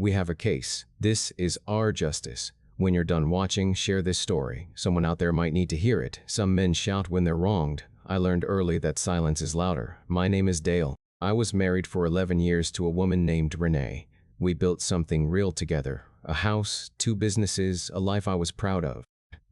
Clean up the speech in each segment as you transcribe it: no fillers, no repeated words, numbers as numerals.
We have a case. This is our justice. When you're done watching, share this story. Someone out there might need to hear it. Some men shout when they're wronged. I learned early that silence is louder. My name is Dale. I was married for 11 years to a woman named Renee. We built something real together. A house, 2 businesses, a life I was proud of.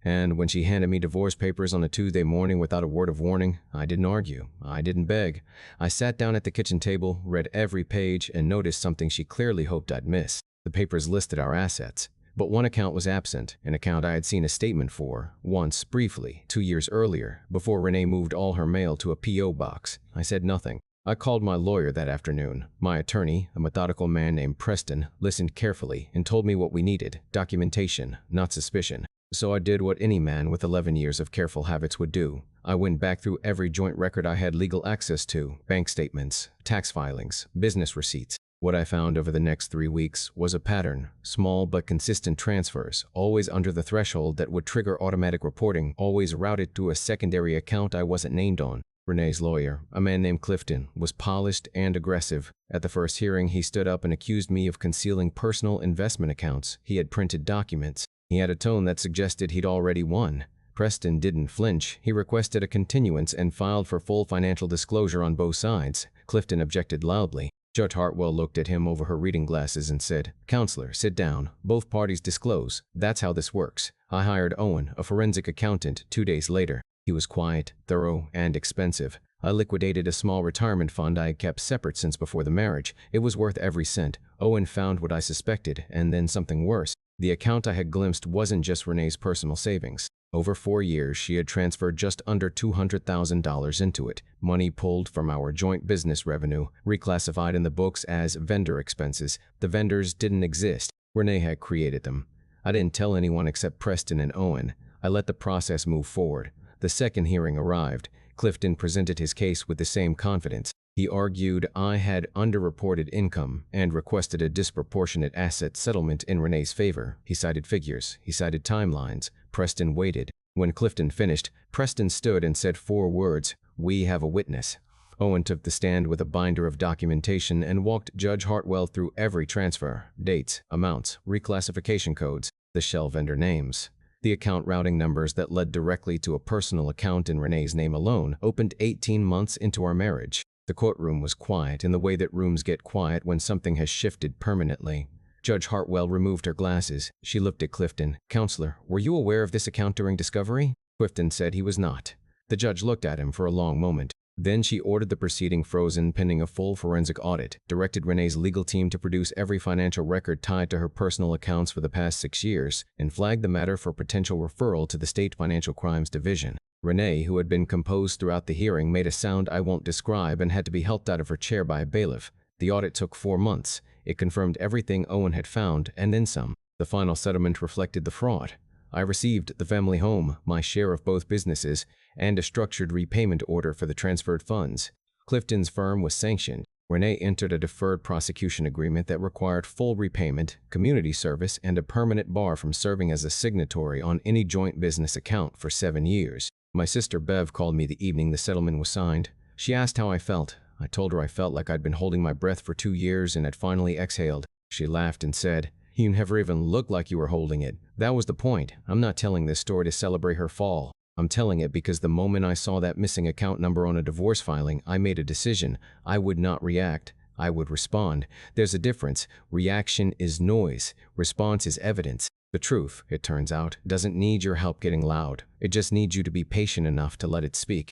And when she handed me divorce papers on a Tuesday morning without a word of warning, I didn't argue. I didn't beg. I sat down at the kitchen table, read every page, and noticed something she clearly hoped I'd miss. The papers listed our assets. But one account was absent, an account I had seen a statement for, once, briefly, 2 years earlier, before Renee moved all her mail to a P.O. box. I said nothing. I called my lawyer that afternoon. My attorney, a methodical man named Preston, listened carefully and told me what we needed: documentation, not suspicion. So I did what any man with 11 years of careful habits would do. I went back through every joint record I had legal access to: bank statements, tax filings, business receipts. What I found over the next 3 weeks was a pattern: small but consistent transfers, always under the threshold that would trigger automatic reporting, always routed to a secondary account I wasn't named on. Renee's lawyer, a man named Clifton, was polished and aggressive. At the first hearing, he stood up and accused me of concealing personal investment accounts. He had printed documents. He had a tone that suggested he'd already won. Preston didn't flinch. He requested a continuance and filed for full financial disclosure on both sides. Clifton objected loudly. Judge Hartwell looked at him over her reading glasses and said, "Counselor, sit down. Both parties disclose. That's how this works." I hired Owen, a forensic accountant, 2 days later. He was quiet, thorough, and expensive. I liquidated a small retirement fund I had kept separate since before the marriage. It was worth every cent. Owen found what I suspected, and then something worse. The account I had glimpsed wasn't just Renee's personal savings. Over 4 years, she had transferred just under $200,000 into it, money pulled from our joint business revenue, reclassified in the books as vendor expenses. The vendors didn't exist. Renee had created them. I didn't tell anyone except Preston and Owen. I let the process move forward. The second hearing arrived. Clifton presented his case with the same confidence. He argued I had underreported income and requested a disproportionate asset settlement in Renee's favor. He cited figures. He cited timelines. Preston waited. When Clifton finished, Preston stood and said 4 words: "We have a witness." Owen took the stand with a binder of documentation and walked Judge Hartwell through every transfer: dates, amounts, reclassification codes, the shell vendor names. The account routing numbers that led directly to a personal account in Renee's name alone opened 18 months into our marriage. The courtroom was quiet in the way that rooms get quiet when something has shifted permanently. Judge Hartwell removed her glasses. She looked at Clifton. "Counselor, were you aware of this account during discovery?" Clifton said he was not. The judge looked at him for a long moment. Then she ordered the proceeding frozen pending a full forensic audit, directed Renee's legal team to produce every financial record tied to her personal accounts for the past 6 years, and flagged the matter for potential referral to the State Financial Crimes Division. Renee, who had been composed throughout the hearing, made a sound I won't describe and had to be helped out of her chair by a bailiff. The audit took 4 months. It confirmed everything Owen had found, and then some. The final settlement reflected the fraud. I received the family home, my share of both businesses, and a structured repayment order for the transferred funds. Clifton's firm was sanctioned. Renee entered a deferred prosecution agreement that required full repayment, community service, and a permanent bar from serving as a signatory on any joint business account for 7 years. My sister Bev called me the evening the settlement was signed. She asked how I felt. I told her I felt like I'd been holding my breath for 2 years and had finally exhaled. She laughed and said, "You never even looked like you were holding it." That was the point. I'm not telling this story to celebrate her fall. I'm telling it because the moment I saw that missing account number on a divorce filing, I made a decision. I would not react. I would respond. There's a difference. Reaction is noise. Response is evidence. The truth, it turns out, doesn't need your help getting loud. It just needs you to be patient enough to let it speak.